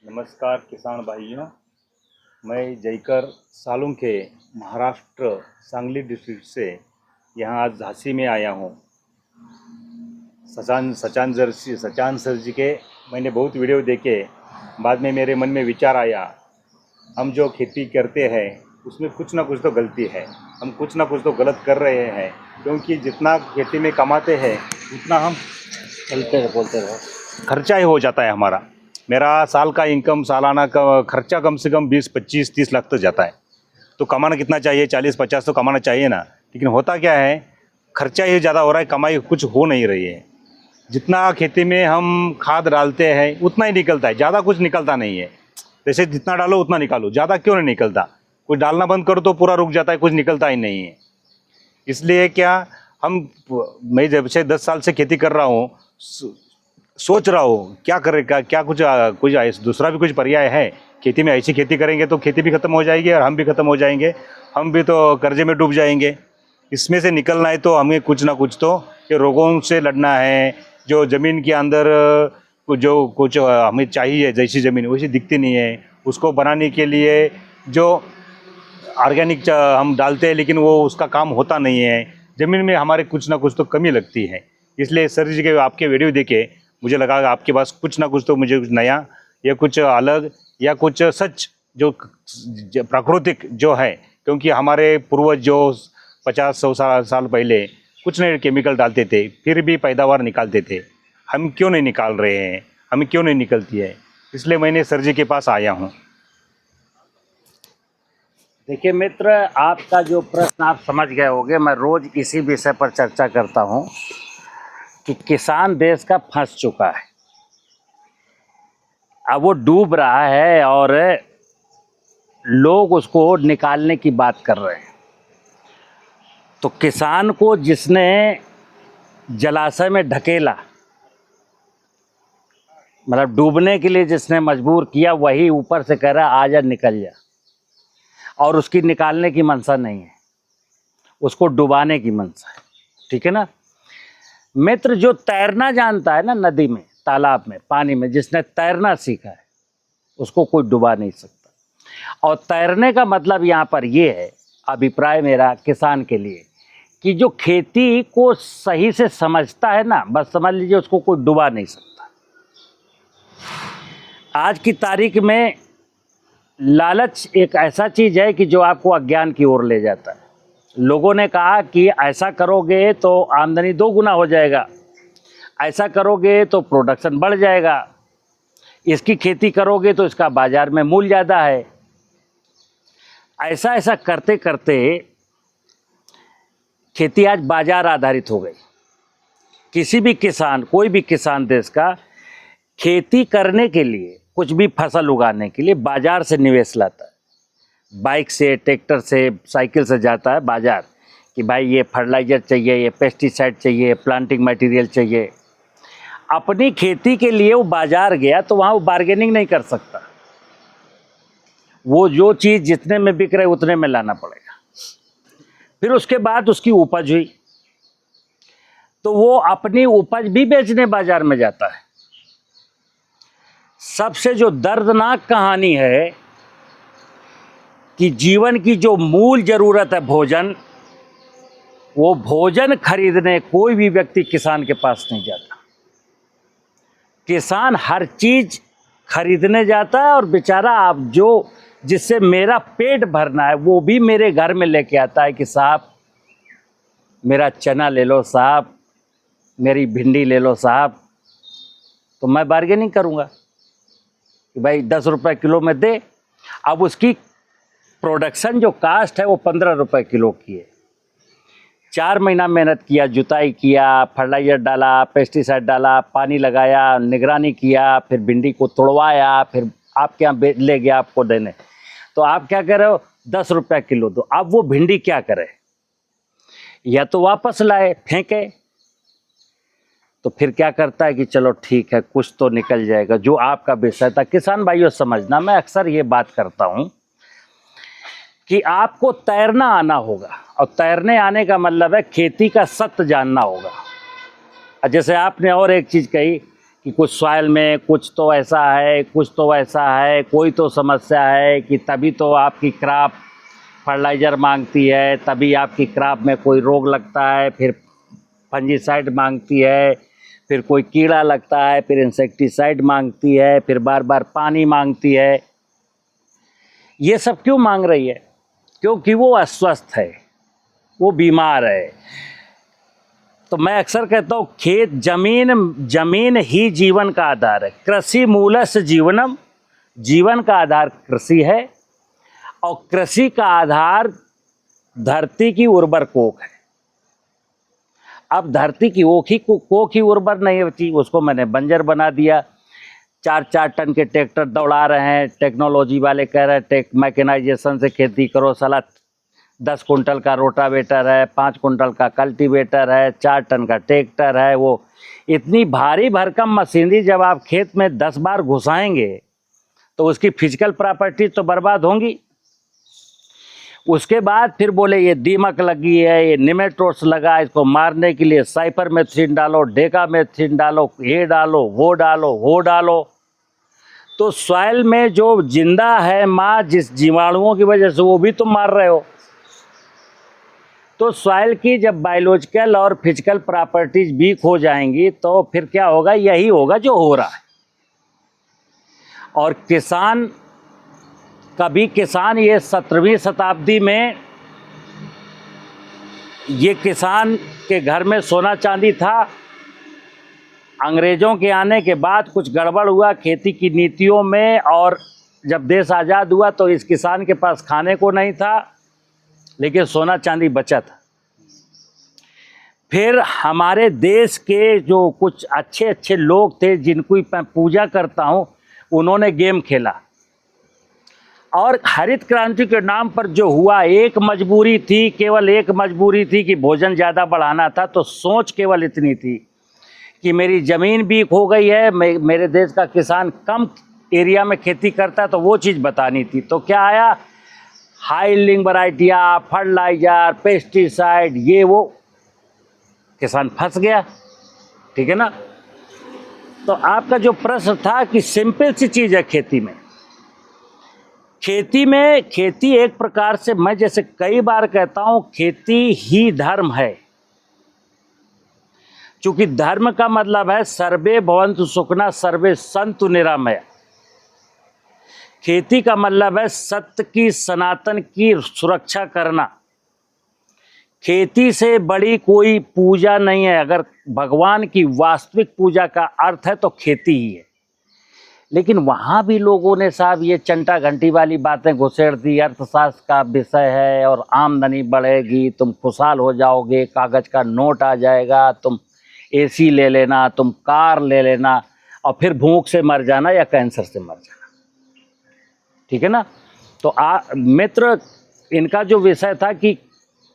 नमस्कार किसान भाइयों, मैं जयकर सालुंखे महाराष्ट्र सांगली डिस्ट्रिक्ट से यहाँ आज झांसी में आया हूँ। सचान सर जी के मैंने बहुत वीडियो देखे। बाद में मेरे मन में विचार आया, हम जो खेती करते हैं उसमें कुछ ना कुछ तो गलती है, हम कुछ ना कुछ तो गलत कर रहे हैं, क्योंकि जितना खेती में कमाते हैं उतना हम बोलते रहो खर्चा ही हो जाता है हमारा। मेरा साल का इनकम, सालाना का खर्चा कम से कम 20-25-30 लाख तो जाता है। तो कमाना कितना चाहिए? 40-50 तो कमाना चाहिए ना। लेकिन होता क्या है, खर्चा ही ज़्यादा हो रहा है, कमाई कुछ हो नहीं रही है। जितना खेती में हम खाद डालते हैं उतना ही निकलता है, ज़्यादा कुछ निकलता नहीं है। जैसे जितना डालो उतना निकालो, ज़्यादा क्यों नहीं निकलता? कुछ डालना बंद करो तो पूरा रुक जाता है, कुछ निकलता ही नहीं है। इसलिए क्या हम मैं जब से 10 साल से खेती कर रहा हूँ, सोच रहा हूँ क्या करेगा, क्या कुछ दूसरा भी कुछ पर्याय है। खेती में ऐसी खेती करेंगे तो खेती भी ख़त्म हो जाएगी और हम भी ख़त्म हो जाएंगे, हम भी तो कर्जे में डूब जाएंगे। इसमें से निकलना है तो हमें कुछ ना कुछ तो ये रोगों से लड़ना है। जो ज़मीन के अंदर जो कुछ हमें चाहिए, जैसी ज़मीन वैसी दिखती नहीं है, उसको बनाने के लिए जो ऑर्गेनिक हम डालते हैं लेकिन वो उसका काम होता नहीं है। ज़मीन में हमारे कुछ ना कुछ तो कमी लगती है। इसलिए सर जी के आपके वीडियो देखे मुझे लगा आपके पास कुछ ना कुछ तो मुझे कुछ नया या कुछ अलग या कुछ सच जो प्राकृतिक जो है, क्योंकि हमारे पूर्वज जो 50-100 साल पहले कुछ नहीं केमिकल डालते थे फिर भी पैदावार निकालते थे। हम क्यों नहीं निकाल रहे हैं, हमें क्यों नहीं निकलती है? इसलिए मैंने सर जी के पास आया हूँ। देखिए मित्र, आपका जो प्रश्न आप समझ गए होंगे। मैं रोज़ इसी विषय पर चर्चा करता हूं कि किसान देश का फंस चुका है। अब वो डूब रहा है और लोग उसको निकालने की बात कर रहे हैं। तो किसान को जिसने जलाशय में ढकेला, मतलब डूबने के लिए जिसने मजबूर किया, वही ऊपर से कह रहा है आजा निकल जा। और उसकी निकालने की मंशा नहीं है, उसको डुबाने की मंशा है। ठीक है ना मित्र? जो तैरना जानता है ना, नदी में, तालाब में, पानी में, जिसने तैरना सीखा है उसको कोई डुबा नहीं सकता। और तैरने का मतलब यहाँ पर ये है, अभिप्राय मेरा किसान के लिए, कि जो खेती को सही से समझता है ना, बस समझ लीजिए उसको कोई डुबा नहीं सकता। आज की तारीख में लालच एक ऐसा चीज़ है कि जो आपको अज्ञान की ओर ले जाता है। लोगों ने कहा कि ऐसा करोगे तो आमदनी 2 गुना हो जाएगा, ऐसा करोगे तो प्रोडक्शन बढ़ जाएगा, इसकी खेती करोगे तो इसका बाजार में मूल्य ज़्यादा है। ऐसा ऐसा करते करते खेती आज बाजार आधारित हो गई। किसी भी किसान, कोई भी किसान देश का, खेती करने के लिए, कुछ भी फसल उगाने के लिए बाजार से निवेश लाता है। बाइक से, ट्रैक्टर से, साइकिल से जाता है बाजार कि भाई ये फर्टिलाइज़र चाहिए, ये पेस्टिसाइड चाहिए, प्लांटिंग मटेरियल चाहिए। अपनी खेती के लिए वो बाजार गया तो वहाँ वो बार्गेनिंग नहीं कर सकता। वो जो चीज़ जितने में बिक रहे उतने में लाना पड़ेगा। फिर उसके बाद उसकी उपज हुई तो वो अपनी उपज भी बेचने बाजार में जाता है। सबसे जो दर्दनाक कहानी है कि जीवन की जो मूल ज़रूरत है भोजन, वो भोजन खरीदने कोई भी व्यक्ति किसान के पास नहीं जाता। किसान हर चीज़ खरीदने जाता है और बेचारा आप जो जिससे मेरा पेट भरना है वो भी मेरे घर में लेके आता है कि साहब मेरा चना ले लो साहब, मेरी भिंडी ले लो साहब। तो मैं बार्गेनिंग करूँगा कि भाई 10 रुपये किलो में दे। अब उसकी प्रोडक्शन जो कास्ट है वो 15 रुपये किलो की है। 4 महीना मेहनत किया, जुताई किया, फर्टिलाइजर डाला, पेस्टिसाइड डाला, पानी लगाया, निगरानी किया, फिर भिंडी को तोड़वाया, फिर आपके यहाँ ले गया आपको देने। तो आप क्या कह रहे हो, 10 रुपये किलो दो। अब वो भिंडी क्या करे, या तो वापस लाए, फेंके। तो फिर क्या करता है कि चलो ठीक है कुछ तो निकल जाएगा। जो आपका विषय था किसान भाइयों समझना, मैं अक्सर ये बात करता हूँ कि आपको तैरना आना होगा, और तैरने आने का मतलब है खेती का सत्य जानना होगा। जैसे आपने और एक चीज़ कही कि कुछ सॉइल में कुछ तो ऐसा है, कुछ तो वैसा है, कोई तो समस्या है कि तभी तो आपकी क्रॉप फर्टिलाइज़र मांगती है, तभी आपकी क्रॉप में कोई रोग लगता है, फिर फंजीसाइड मांगती है, फिर कोई कीड़ा लगता है, फिर इंसेक्टिसाइड मांगती है, फिर बार बार पानी मांगती है। ये सब क्यों मांग रही है? क्योंकि वो अस्वस्थ है, वो बीमार है। तो मैं अक्सर कहता हूँ खेत जमीन ही जीवन का आधार है। कृषि मूलस्य जीवनम, जीवन का आधार कृषि है और कृषि का आधार धरती की उर्वर कोख है। अब धरती की कोख ही उर्वर नहीं होती, उसको मैंने बंजर बना दिया। 4-4 टन के ट्रैक्टर दौड़ा रहे हैं, टेक्नोलॉजी वाले कह रहे हैं मैकेनाइजेशन से खेती करो, साला 10 कुंटल का रोटावेटर है, 5 कुंटल का कल्टीवेटर है, 4 टन का ट्रैक्टर है। वो इतनी भारी भरकम मशीनरी जब आप खेत में 10 बार घुसाएंगे तो उसकी फिजिकल प्रॉपर्टीज तो बर्बाद होंगी। उसके बाद फिर बोले ये दीमक लगी है, ये निमेटोड्स लगा, इसको मारने के लिए साइपरमेथ्रिन डालो, डेकामेथ्रिन डालो, ये डालो, वो डालो, वो डालो। तो सॉइल में जो जिंदा है माँ, जिस जीवाणुओं की वजह से, वो भी तुम मार रहे हो। तो सॉइल की जब बायोलॉजिकल और फिजिकल प्रॉपर्टीज वीक हो जाएंगी तो फिर क्या होगा? यही होगा जो हो रहा है। और किसान ये 17वीं शताब्दी में ये किसान के घर में सोना चांदी था। अंग्रेज़ों के आने के बाद कुछ गड़बड़ हुआ खेती की नीतियों में, और जब देश आज़ाद हुआ तो इस किसान के पास खाने को नहीं था, लेकिन सोना चांदी बचा था। फिर हमारे देश के जो कुछ अच्छे अच्छे लोग थे, जिनको मैं पूजा करता हूँ, उन्होंने गेम खेला। और हरित क्रांति के नाम पर जो हुआ, एक मजबूरी थी, केवल एक मजबूरी थी कि भोजन ज़्यादा बढ़ाना था। तो सोच केवल इतनी थी कि मेरी ज़मीन वीक हो गई है, मेरे देश का किसान कम एरिया में खेती करता है, तो वो चीज़ बतानी थी। तो क्या आया? हाई यील्डिंग वैरायटियाँ, फर्टिलाइज़र, पेस्टिसाइड, ये वो, किसान फंस गया। ठीक है ना? तो आपका जो प्रश्न था कि सिंपल सी चीज़ है खेती एक प्रकार से, मैं जैसे कई बार कहता हूँ, खेती ही धर्म है। चूंकि धर्म का मतलब है सर्वे भवन्तु सुखिनः सर्वे सन्तु निरामया। खेती का मतलब है सत्य की, सनातन की सुरक्षा करना। खेती से बड़ी कोई पूजा नहीं है। अगर भगवान की वास्तविक पूजा का अर्थ है तो खेती ही है। लेकिन वहाँ भी लोगों ने साहब ये चंटा घंटी वाली बातें घुसेड़ दी। अर्थशास्त्र का विषय है और आमदनी बढ़ेगी, तुम खुशहाल हो जाओगे, कागज़ का नोट आ जाएगा, तुम एसी ले लेना, तुम कार ले लेना, और फिर भूख से मर जाना या कैंसर से मर जाना। ठीक है ना? तो मित्र, इनका जो विषय था कि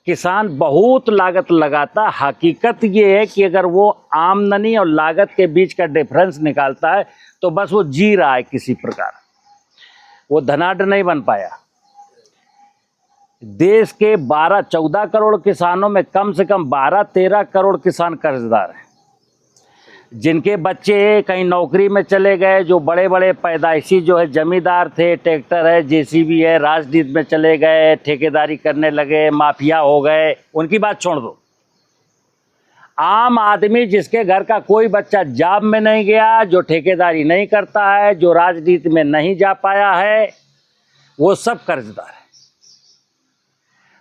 किसान बहुत लागत लगाता। हकीकत ये है कि अगर वो आमदनी और लागत के बीच का डिफरेंस निकालता है तो बस वो जी रहा है किसी प्रकार, वो धनाढ्य नहीं बन पाया। देश के 12-14 करोड़ किसानों में कम से कम 12-13 करोड़ किसान कर्जदार हैं, जिनके बच्चे कहीं नौकरी में चले गए, जो बड़े बड़े पैदाइशी जो है जमींदार थे, ट्रैक्टर है, जेसीबी है, राजनीति में चले गए, ठेकेदारी करने लगे, माफिया हो गए, उनकी बात छोड़ दो। आम आदमी जिसके घर का कोई बच्चा जॉब में नहीं गया, जो ठेकेदारी नहीं करता है, जो राजनीति में नहीं जा पाया है, वो सब कर्जदार है।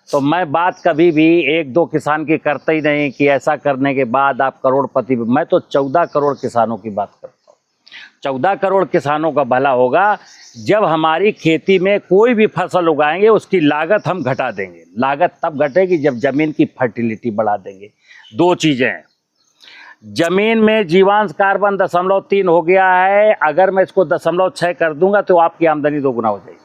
तो मैं बात कभी भी 1-2 किसान की करता ही नहीं कि ऐसा करने के बाद आप करोड़पति। मैं तो 14 करोड़ किसानों की बात करता हूँ। 14 करोड़ किसानों का भला होगा जब हमारी खेती में कोई भी फसल उगाएंगे उसकी लागत हम घटा देंगे। लागत तब घटेगी जब ज़मीन की फर्टिलिटी बढ़ा देंगे। 2 चीज़ें हैं, ज़मीन में जीवांश कार्बन 0.3 हो गया है, अगर मैं इसको 0.6 कर दूंगा तो आपकी आमदनी 2 गुना हो जाएगी।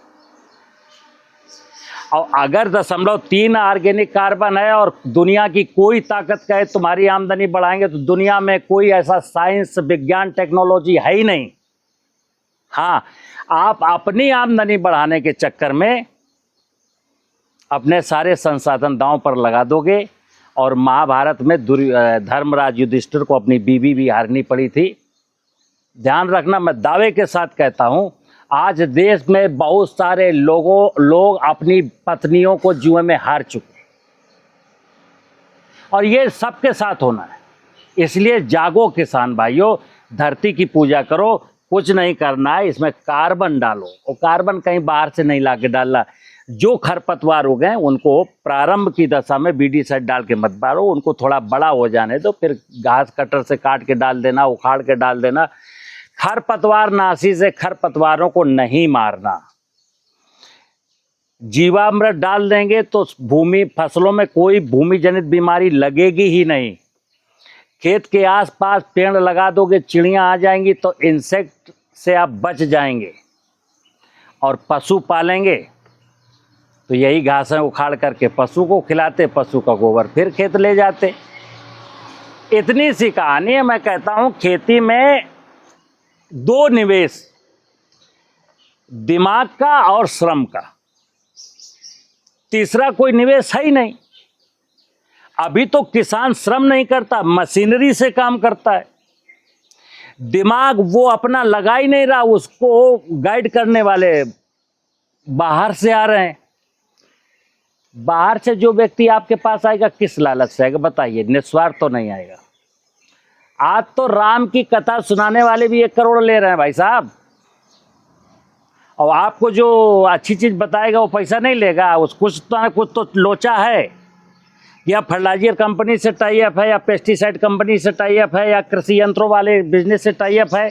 और अगर 0.3 ऑर्गेनिक कार्बन है और दुनिया की कोई ताकत कहे तुम्हारी आमदनी बढ़ाएंगे, तो दुनिया में कोई ऐसा साइंस, विज्ञान, टेक्नोलॉजी है ही नहीं। हाँ, आप अपनी आमदनी बढ़ाने के चक्कर में अपने सारे संसाधन दांव पर लगा दोगे। और महाभारत में धर्मराज युधिष्ठिर को अपनी बीवी भी हारनी पड़ी थी, ध्यान रखना, मैं दावे के साथ कहता हूँ, आज देश में बहुत सारे लोग अपनी पत्नियों को जुए में हार चुके हैं और ये सबके साथ होना है। इसलिए जागो किसान भाइयों, धरती की पूजा करो, कुछ नहीं करना है, इसमें कार्बन डालो और कार्बन कहीं बाहर से नहीं ला के डालना। जो खरपतवार हो गए उनको प्रारंभ की दशा में बीडीसाइड डाल के मत मारो, उनको थोड़ा बड़ा हो जाने दो, फिर घास कटर से काट के डाल देना, उखाड़ के डाल देना। खरपतवार नाशी से खरपतवारों को नहीं मारना। जीवामृत डाल देंगे तो भूमि फसलों में कोई भूमि जनित बीमारी लगेगी ही नहीं। खेत के आसपास पेड़ लगा दोगे, चिड़ियां आ जाएंगी तो इंसेक्ट से आप बच जाएंगे। और पशु पालेंगे तो यही घासें उखाड़ करके पशु को खिलाते, पशु का गोबर फिर खेत ले जाते। इतनी सी कहानी है। मैं कहता हूँ खेती में दो निवेश, दिमाग का और श्रम का, तीसरा कोई निवेश है ही नहीं। अभी तो किसान श्रम नहीं करता, मशीनरी से काम करता है। दिमाग वो अपना लगा ही नहीं रहा, उसको गाइड करने वाले बाहर से आ रहे हैं। बाहर से जो व्यक्ति आपके पास आएगा किस लालच से आएगा बताइए? निस्वार्थ तो नहीं आएगा। आज तो राम की कथा सुनाने वाले भी 1 करोड़ ले रहे हैं भाई साहब, और आपको जो अच्छी चीज बताएगा वो पैसा नहीं लेगा। उस कुछ तो लोचा है, या फर्टिलाइजर कंपनी से टाई अप है, या पेस्टिसाइड कंपनी से टाई अप है, या कृषि यंत्रों वाले बिजनेस से टाई अप है।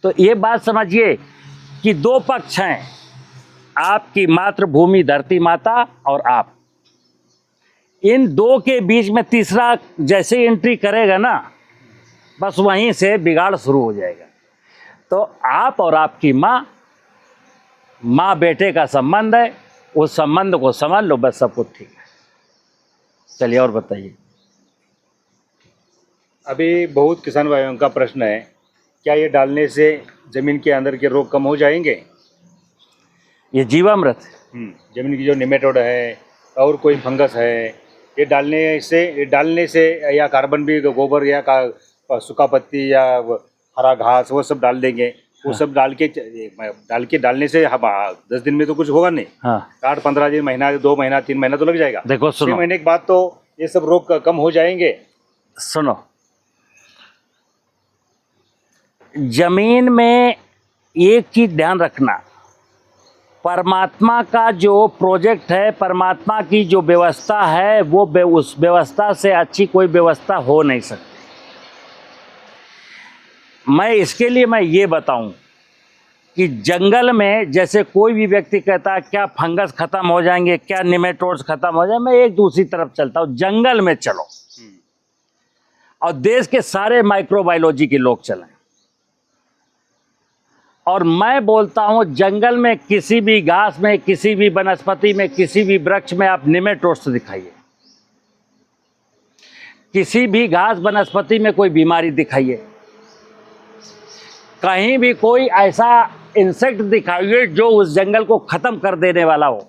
तो ये बात समझिए कि 2 पक्ष हैं, आपकी मातृभूमि धरती माता और आप। इन 2 के बीच में तीसरा जैसे एंट्री करेगा ना, बस वहीं से बिगाड़ शुरू हो जाएगा। तो आप और आपकी माँ बेटे का संबंध है, उस संबंध को समझ लो, बस सब कुछ ठीक है। चलिए और बताइए। अभी बहुत किसान भाइयों का प्रश्न है, क्या ये डालने से जमीन के अंदर के रोग कम हो जाएंगे? ये जीवामृत, जमीन की जो निमेटोड है और कोई फंगस है, ये डालने से या कार्बन भी, गोबर या सूखा पत्ती या हरा घास वो सब डाल देंगे, वो सब डालने से 10 दिन में तो कुछ होगा नहीं। हाँ, 8-15 दिन, महीना, 2 महीना, 3 महीना तो लग जाएगा। देखो 6 सुनो, महीने के बाद तो ये सब रोग कम हो जाएंगे। सुनो, जमीन में एक चीज ध्यान रखना, परमात्मा का जो प्रोजेक्ट है, परमात्मा की जो व्यवस्था है, वो उस व्यवस्था से अच्छी कोई व्यवस्था हो नहीं सकती। मैं इसके लिए मैं ये बताऊं कि जंगल में जैसे कोई भी व्यक्ति कहता है क्या फंगस खत्म हो जाएंगे, क्या निमेटोड्स खत्म हो जाए, मैं एक दूसरी तरफ चलता हूं, जंगल में चलो और देश के सारे माइक्रोबायोलॉजी के लोग चलें। और मैं बोलता हूं जंगल में किसी भी घास में, किसी भी वनस्पति में, किसी भी वृक्ष में आप निमेटोड्स दिखाइए, किसी भी घास वनस्पति में कोई बीमारी दिखाइए, कहीं भी कोई ऐसा इंसेक्ट दिखाइए जो उस जंगल को खत्म कर देने वाला हो।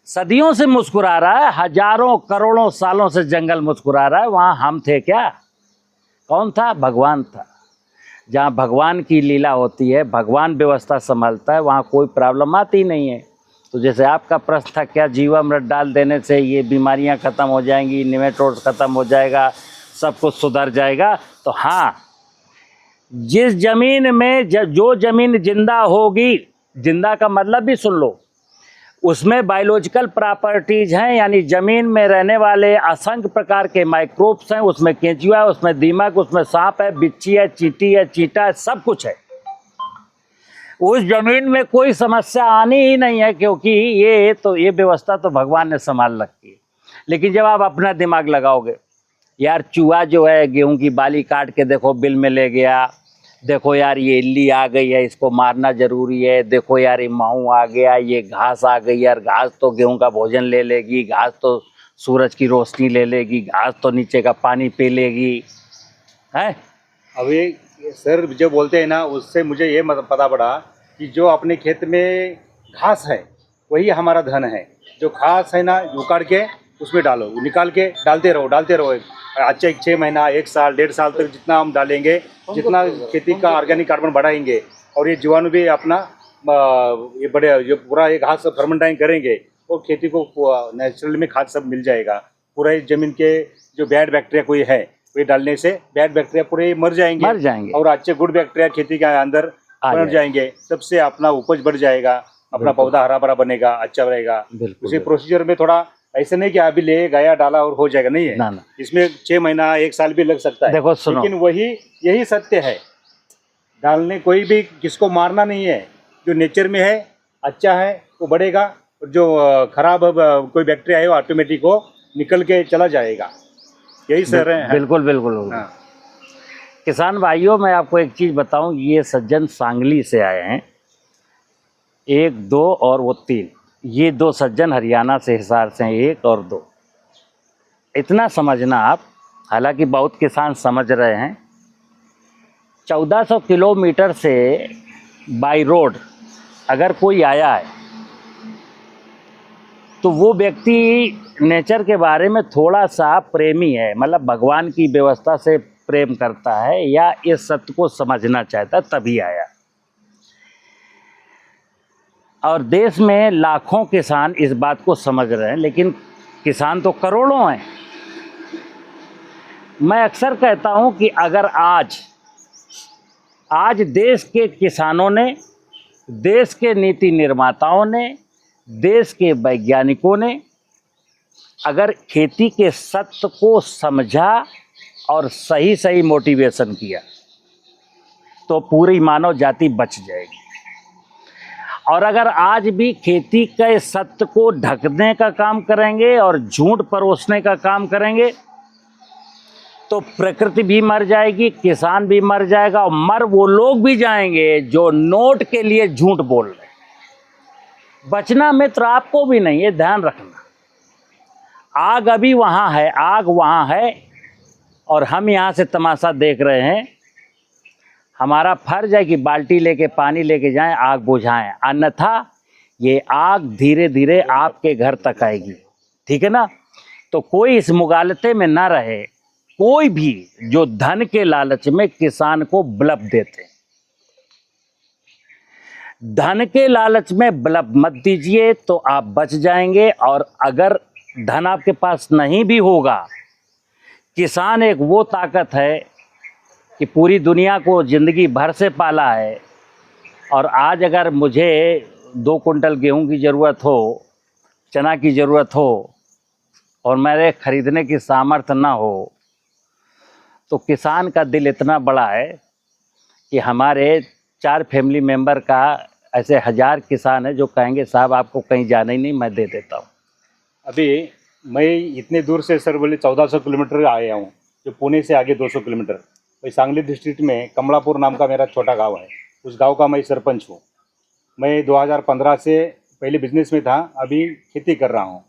सदियों से मुस्कुरा रहा है, हजारों करोड़ों सालों से जंगल मुस्कुरा रहा है। वहां हम थे क्या? कौन था? भगवान था। जहाँ भगवान की लीला होती है, भगवान व्यवस्था संभालता है, वहाँ कोई प्रॉब्लम आती नहीं है। तो जैसे आपका प्रश्न था क्या जीवामृत डाल देने से ये बीमारियाँ खत्म हो जाएंगी, निमेटोड्स खत्म हो जाएगा, सब कुछ सुधर जाएगा? तो हाँ, जिस जमीन में जो जमीन जिंदा होगी, जिंदा का मतलब भी सुन लो, उसमें बायोलॉजिकल प्रॉपर्टीज हैं, यानी जमीन में रहने वाले असंख्य प्रकार के माइक्रोब्स हैं। उसमें केंचुआ है, उसमें दीमक, उसमें सांप है, बिच्छी है, चींटी है, चींटा है, सब कुछ है। उस जमीन में कोई समस्या आनी ही नहीं है, क्योंकि ये व्यवस्था तो भगवान ने संभाल रखी है। लेकिन जब आप अपना दिमाग लगाओगे, यार चूहा जो है गेहूं की बाली काट के देखो बिल में ले गया, देखो यार ये इल्ली आ गई है, इसको मारना जरूरी है, देखो यार ये माऊ आ गया, ये घास आ गई, यार घास तो गेहूं का भोजन ले लेगी, घास तो सूरज की रोशनी ले लेगी, घास तो नीचे का पानी पी लेगी, है। अभी सर जो बोलते हैं ना, उससे मुझे ये पता पड़ा कि जो अपने खेत में घास है वही हमारा धन है। जो घास है ना, उखाड़ के उसमें डालो, निकाल के डालते रहो। अच्छा 6 महीना 1 साल 1.5 साल तक जितना हम डालेंगे, जितना खेती का ऑर्गेनिक कार्बन बढ़ाएंगे और ये जीवाणु भी अपना ये बड़े जो पूरा एक हाथ से फर्मेंटाइज करेंगे, वो खेती को नेचुरल में खाद सब मिल जाएगा। पूरा जमीन के जो बैड बैक्टीरिया कोई है वे डालने से बैड बैक्टीरिया पूरे मर जाएंगे और अच्छे गुड बैक्टीरिया खेती के अंदर बढ़ जाएंगे। सबसे अपना उपज बढ़ जाएगा, अपना पौधा हरा भरा बनेगा, अच्छा रहेगा। उसी प्रोसीजर में थोड़ा ऐसे नहीं कि अभी ले गया डाला और हो जाएगा, नहीं है ना। इसमें 6 महीना 1 साल भी लग सकता है। देखो सुनो, लेकिन यही सत्य है, डालने कोई भी किसको मारना नहीं है। जो नेचर में है अच्छा है वो बढ़ेगा, और जो खराब कोई बैक्टीरिया है वो ऑटोमेटिक वो निकल के चला जाएगा। यही सर है। बिल्कुल बिल्कुल। हाँ। किसान भाइयों, मैं आपको एक चीज़ बताऊं, ये सज्जन सांगली से आए हैं, 1 2 और वो 3, ये 2 सज्जन हरियाणा से हिसार से हैं, 1 और 2। इतना समझना आप, हालांकि बहुत किसान समझ रहे हैं, 1400 किलोमीटर से बाई रोड अगर कोई आया है तो वो व्यक्ति नेचर के बारे में थोड़ा सा प्रेमी है, मतलब भगवान की व्यवस्था से प्रेम करता है या इस सत्य को समझना चाहता है, तभी आया। और देश में लाखों किसान इस बात को समझ रहे हैं, लेकिन किसान तो करोड़ों हैं। मैं अक्सर कहता हूं कि अगर आज देश के किसानों ने, देश के नीति निर्माताओं ने, देश के वैज्ञानिकों ने अगर खेती के सत्य को समझा और सही मोटिवेशन किया तो पूरी मानव जाति बच जाएगी। और अगर आज भी खेती के सत्य को ढकने का काम करेंगे और झूठ परोसने का काम करेंगे तो प्रकृति भी मर जाएगी, किसान भी मर जाएगा, और मर वो लोग भी जाएंगे जो नोट के लिए झूठ बोल रहे हैं। बचना मित्र आपको भी नहीं है, ध्यान रखना। आग अभी वहाँ है, आग वहाँ है और हम यहाँ से तमाशा देख रहे हैं। हमारा फर्ज है कि बाल्टी लेके पानी लेके जाएं, आग बुझाएं, अन्यथा ये आग धीरे धीरे आपके घर तक आएगी। ठीक है ना? तो कोई इस मुगालते में ना रहे, कोई भी जो धन के लालच में किसान को बलब देते, धन के लालच में बलब मत दीजिए तो आप बच जाएंगे। और अगर धन आपके पास नहीं भी होगा, किसान एक वो ताकत है कि पूरी दुनिया को जिंदगी भर से पाला है, और आज अगर मुझे 2 कुंटल गेहूं की ज़रूरत हो, चना की ज़रूरत हो और मेरे खरीदने की सामर्थ्य ना हो, तो किसान का दिल इतना बड़ा है कि हमारे 4 फैमिली मेंबर का ऐसे 1000 किसान है जो कहेंगे साहब आपको कहीं जाना ही नहीं, मैं दे देता हूँ। अभी मैं इतने दूर से सर बोले 1400 किलोमीटर आया हूँ, जो पुणे से आगे 200 किलोमीटर। वही सांगली डिस्ट्रिक्ट में कमलापुर नाम का मेरा छोटा गांव है, उस गांव का मैं सरपंच हूँ। मैं 2015 से पहले बिजनेस में था, अभी खेती कर रहा हूँ।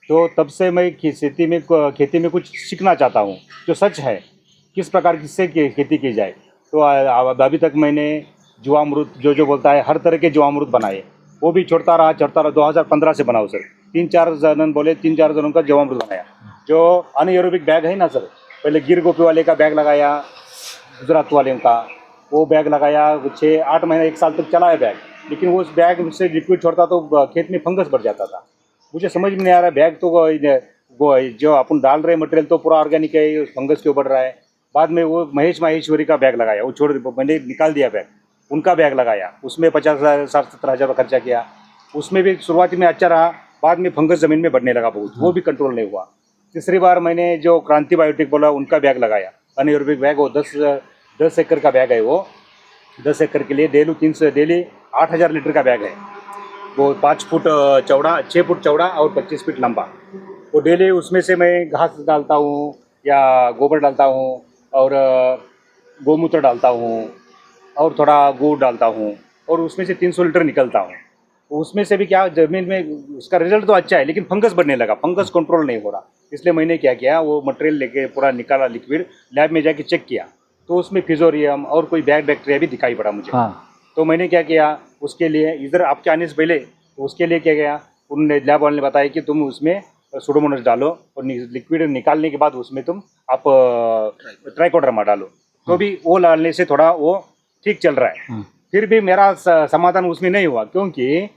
तो तब से मैं खेती में कुछ सीखना चाहता हूँ, जो सच है, किस प्रकार किससे खेती की जाए। तो अभी तक मैंने जीवामृत जो बोलता है, हर तरह के जीवामृत बनाए, वो भी छोड़ता रहा 2015 से बनाओ सर। 3-4 जनों का जीवामृत बनाया। जो अनएरोबिक बैग है ना सर, पहले गिर गोपी वाले का बैग लगाया, गुजरात वाले का वो बैग लगाया, 6-8 महीना 1 साल तक चला है बैग। लेकिन वो उस बैग से लिक्विड छोड़ता तो खेत में फंगस बढ़ जाता था। मुझे समझ में नहीं आ रहा, बैग तो जो अपन डाल रहे मटेरियल तो पूरा ऑर्गेनिक है, फंगस क्यों बढ़ रहा है। बाद में वो महेश माहेश्वरी का बैग लगाया, वो मैंने निकाल दिया बैग, उनका बैग लगाया, उसमें 50,000-70,000 रुपये खर्चा किया। उसमें भी शुरुआत में अच्छा रहा, बाद में फंगस ज़मीन में बढ़ने लगा बहुत, वो भी कंट्रोल नहीं हुआ। तीसरी बार मैंने जो क्रांति बायोटिक बोला उनका बैग लगाया, अनएरोबिक बैग, वो 10 एकड़ का बैग है। वो 10 एकड़ के लिए डेली 8,000 लीटर का बैग है। वो 5 फुट चौड़ा, 6 फुट चौड़ा और 25 फीट लंबा। वो डेली उसमें से मैं घास डालता हूँ या गोबर डालता हूँ और गोमूत्र डालता हूँ और थोड़ा गुड़ डालता हूँ, और उसमें से 300 लीटर निकलता हूँ। उसमें से भी क्या ज़मीन में उसका रिजल्ट तो अच्छा है, लेकिन फंगस बढ़ने लगा, फंगस कंट्रोल नहीं हो रहा। इसलिए मैंने क्या किया, वो मटेरियल लेके पूरा निकाला लिक्विड, लैब में जाके चेक किया तो उसमें फिजोरियम और कोई बैड बैक्टीरिया भी दिखाई पड़ा मुझे। तो मैंने क्या किया, उसके लिए इधर आपके आने से पहले तो उसके लिए क्या किया, उन्होंने लैब वाले ने बताया कि तुम उसमें सुडोमोनास डालो और लिक्विड निकालने के बाद उसमें तुम आप ट्राइकोडर्मा डालो, तो भी वो डालने से थोड़ा वो ठीक चल रहा है। फिर भी मेरा समाधान उसमें नहीं हुआ, क्योंकि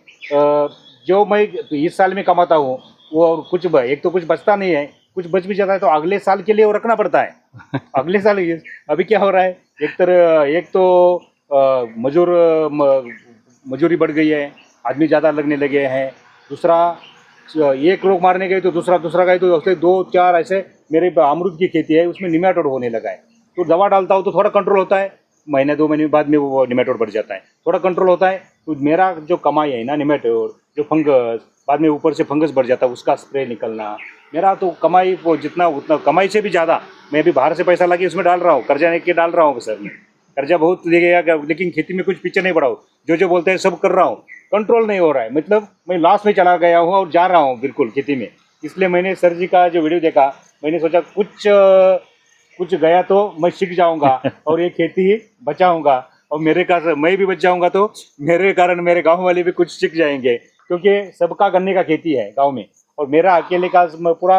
जो मैं इस साल में कमाता हूँ वो कुछ एक तो कुछ बचता नहीं है, कुछ बच भी जाता है तो अगले साल के लिए वो रखना पड़ता है। अगले साल अभी क्या हो रहा है, एक तो मजूरी बढ़ गई है, आदमी ज़्यादा लगने लगे हैं, दूसरा एक लोग मारने गए तो दूसरा गए तो उससे 2-4 ऐसे। मेरे अमरूद की खेती है, उसमें निमेटोड होने लगा है, तो दवा डालता हूँ तो थोड़ा कंट्रोल होता है, महीने 2 महीने बाद में वो निमेटोड बढ़ जाता है, थोड़ा कंट्रोल होता है। तो मेरा जो कमाई है ना, निमेटोड जो फंगस, बाद में ऊपर से फंगस बढ़ जाता है, उसका स्प्रे निकलना, मेरा तो कमाई वो जितना उतना कमाई से भी ज़्यादा मैं अभी बाहर से पैसा लगे उसमें डाल रहा हूँ, कर्जा लेके डाल रहा हूँ सर। मैं कर्जा बहुत ले गया, लेकिन खेती में कुछ पीछे नहीं बढ़ाऊँ, जो बोलते हैं सब कर रहा हूँ, कंट्रोल नहीं हो रहा है, मतलब मैं लॉस में चला गया हूँ और जा रहा हूँ बिल्कुल खेती में। इसलिए मैंने सर जी का जो वीडियो देखा, मैंने सोचा कुछ गया तो मैं सीख जाऊंगा और ये खेती बचाऊंगा, और मैं भी बच जाऊंगा तो मेरे कारण मेरे गांव वाले भी कुछ सीख जाएंगे, क्योंकि सबका गन्ने का खेती है गांव में, और मेरा अकेले का पूरा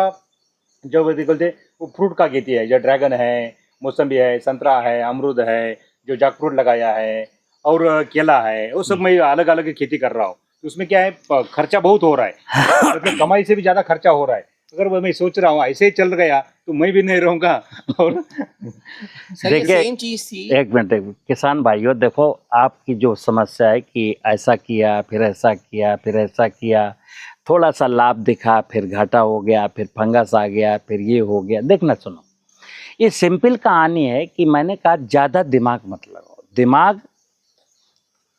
जो बोलते वो फ्रूट का खेती है, जो ड्रैगन है, मौसम्बी है, संतरा है, अमरूद है, जो जैकफ्रूट लगाया है और केला है, वो सब मैं अलग अलग खेती कर रहा हूँ। तो उसमें क्या है, खर्चा बहुत हो रहा है, मतलब कमाई से भी ज़्यादा खर्चा हो रहा है। अगर मैं सोच रहा हूँ ऐसे ही चल गया तो मैं भी नहीं रहूँगा। और देखिए, सेम चीज थी। एक मिनट किसान भाइयों, देखो आपकी जो समस्या है कि ऐसा किया फिर ऐसा किया फिर ऐसा किया, थोड़ा सा लाभ दिखा फिर घाटा हो गया, फिर फंगस आ गया, फिर ये हो गया। देखना सुनो, ये सिंपल कहानी है कि मैंने कहा ज़्यादा दिमाग मत लगाओ, दिमाग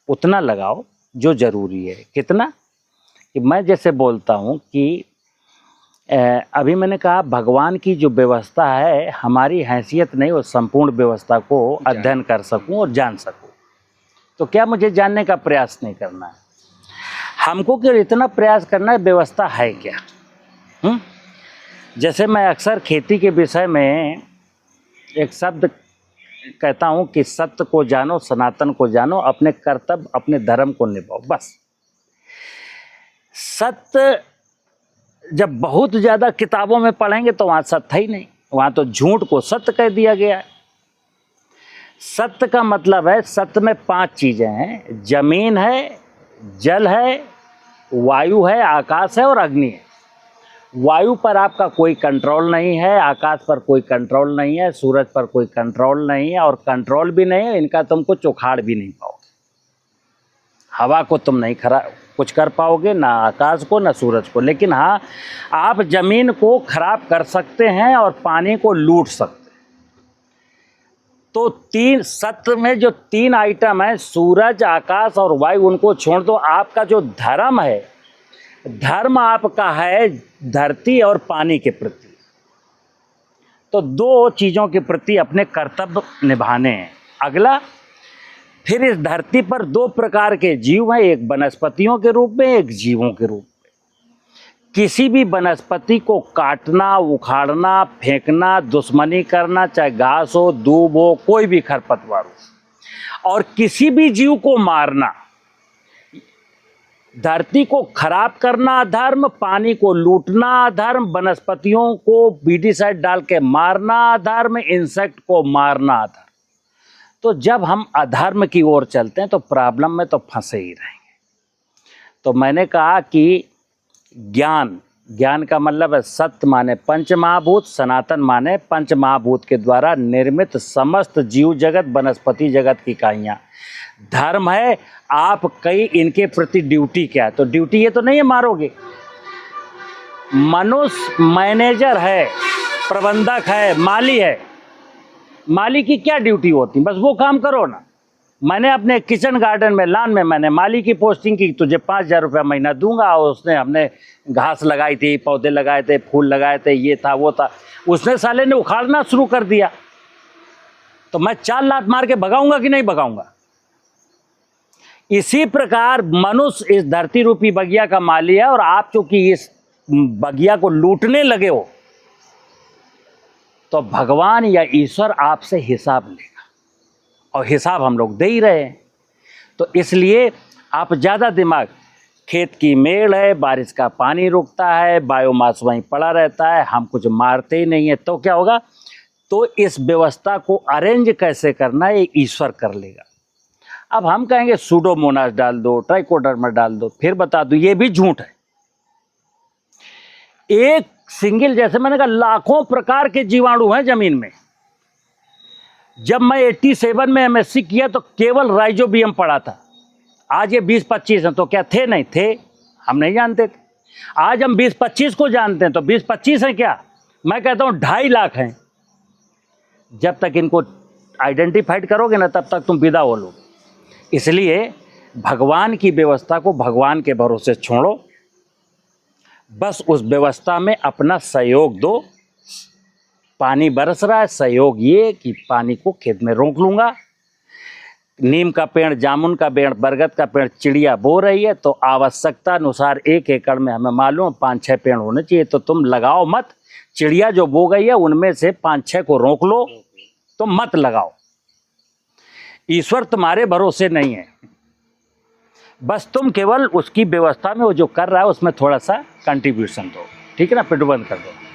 उतना लगाओ जो ज़रूरी है। कितना कि मैं जैसे बोलता हूँ कि अभी मैंने कहा भगवान की जो व्यवस्था है, हमारी हैसियत नहीं वो संपूर्ण व्यवस्था को अध्ययन कर सकूं और जान सकूं, तो क्या मुझे जानने का प्रयास नहीं करना है? हमको कि इतना प्रयास करना है, व्यवस्था है क्या? जैसे मैं अक्सर खेती के विषय में एक शब्द कहता हूं कि सत्य को जानो, सनातन को जानो, अपने कर्तव्य अपने धर्म को निभाओ, बस। सत्य जब बहुत ज़्यादा किताबों में पढ़ेंगे तो वहाँ सत्य ही नहीं, वहाँ तो झूठ को सत्य कह दिया गया है। सत्य का मतलब है, सत्य में 5 चीज़ें हैं, जमीन है, जल है, वायु है, आकाश है और अग्नि है। वायु पर आपका कोई कंट्रोल नहीं है, आकाश पर कोई कंट्रोल नहीं है, सूरज पर कोई कंट्रोल नहीं है, और कंट्रोल भी नहीं है, इनका तुमको चौखाड़ भी नहीं पाओगे। हवा को तुम नहीं कुछ कर पाओगे, ना आकाश को ना सूरज को, लेकिन हाँ आप जमीन को खराब कर सकते हैं और पानी को लूट सकते हैं। तो 3 सत्य में जो 3 आइटम है, सूरज, आकाश और वायु, उनको छोड़ दो। आपका जो धर्म है, धर्म आपका है धरती और पानी के प्रति, तो 2 चीज़ों के प्रति अपने कर्तव्य निभाने हैं। अगला, फिर इस धरती पर 2 प्रकार के जीव हैं, एक वनस्पतियों के रूप में, एक जीवों के रूप में। किसी भी वनस्पति को काटना, उखाड़ना, फेंकना, दुश्मनी करना, चाहे घास हो, दूब हो, कोई भी खरपतवार हो, और किसी भी जीव को मारना, धरती को खराब करना अधर्म, पानी को लूटना अधर्म, वनस्पतियों को बीडीसाइड डाल के मारना अधर्म, इंसेक्ट को मारना अधर्म। तो जब हम अधर्म की ओर चलते हैं तो प्रॉब्लम में तो फंसे ही रहेंगे। तो मैंने कहा कि ज्ञान का मतलब है सत्य माने पंचमहाभूत, सनातन माने पंचमहाभूत के द्वारा निर्मित समस्त जीव जगत, वनस्पति जगत की इकाइयाँ। धर्म है आप कई इनके प्रति ड्यूटी क्या है, तो ड्यूटी ये तो नहीं है मारोगे। मनुष्य मैनेजर है, प्रबंधक है, माली है, माली की क्या ड्यूटी होती, बस वो काम करो ना। मैंने अपने किचन गार्डन में, लान में मैंने माली की पोस्टिंग की, तुझे 5,000 रुपया महीना दूंगा, और हमने घास लगाई थी, पौधे लगाए थे, फूल लगाए थे, ये था वो था, उसने साले ने उखाड़ना शुरू कर दिया, तो मैं 4 लात मार के भगाऊंगा कि नहीं भगाऊंगा? इसी प्रकार मनुष्य इस धरती रूपी बगिया का माली है, और आप चूंकि इस बगिया को लूटने लगे हो तो भगवान या ईश्वर आपसे हिसाब लेगा, और हिसाब हम लोग दे ही रहे हैं। तो इसलिए आप ज़्यादा दिमाग, खेत की मेड़ है, बारिश का पानी रुकता है, बायोमास वहीं पड़ा रहता है, हम कुछ मारते ही नहीं है, तो क्या होगा? तो इस व्यवस्था को अरेंज कैसे करना है ये ईश्वर कर लेगा। अब हम कहेंगे सूडोमोनास डाल दो, ट्राइकोडर्मा डाल दो, फिर बता दो ये भी झूठ है। एक सिंगल, जैसे मैंने कहा, लाखों प्रकार के जीवाणु हैं जमीन में। जब मैं 87 में एमएससी किया तो केवल राइजोबियम पढ़ा था। आज ये 20-25 हैं, तो क्या थे? नहीं थे, हम नहीं जानते थे। आज हम 20-25 को जानते हैं, तो 20-25 हैं क्या? मैं कहता हूं 2.5 लाख हैं। जब तक इनको आइडेंटिफाइड करोगे ना, तब तक तुम विदा हो लो। इसलिए भगवान की व्यवस्था को भगवान के भरोसे छोड़ो, बस उस व्यवस्था में अपना सहयोग दो। पानी बरस रहा है, सहयोग ये कि पानी को खेत में रोक लूँगा। नीम का पेड़, जामुन का पेड़, बरगद का पेड़ चिड़िया बो रही है, तो आवश्यकता अनुसार 1 एकड़ में हमें मालूम 5-6 पेड़ होने चाहिए, तो तुम लगाओ मत। चिड़िया जो बो गई है उनमें से 5-6 को रोक लो, तो मत लगाओ। ईश्वर तुम्हारे भरोसे नहीं है, बस तुम केवल उसकी व्यवस्था में वो जो कर रहा है उसमें थोड़ा सा कंट्रीब्यूशन दो। ठीक है ना? फिर बंद कर दो।